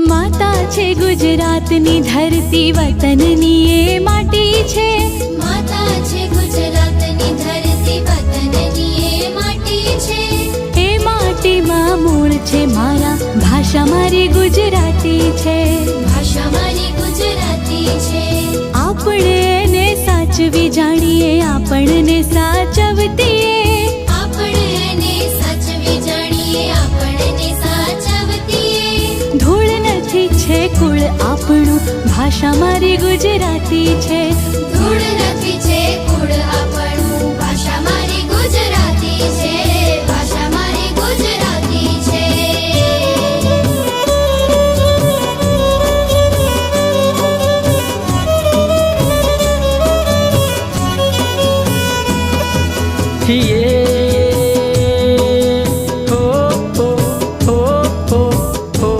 માતા છે ગુજરાતની ધરતી, વતનની એ માટી છે. માતા છે ગુજરાતની ધરતી, વતનની એ માટી છે. એ માટીમાં મૂળ છે મારા, ભાષા મારી ગુજરાતી છે. ભાષા મારી ગુજરાતી છે. આપણે એને સાચવી જાણીએ, આપણને સાચવતીએ. આપણે એને સાચવી જાણીએ, આપણને સાચવતીએ. ધૂળ નથી છે કુળ આપણું, ભાષા મારી ગુજરાતી છે. ધૂળ નથી છે કુળ આપણું, ભાષા મારી ગુજરાતી છે. ભાષા મારી ગુજરાતી છે. हो हो हो हो हो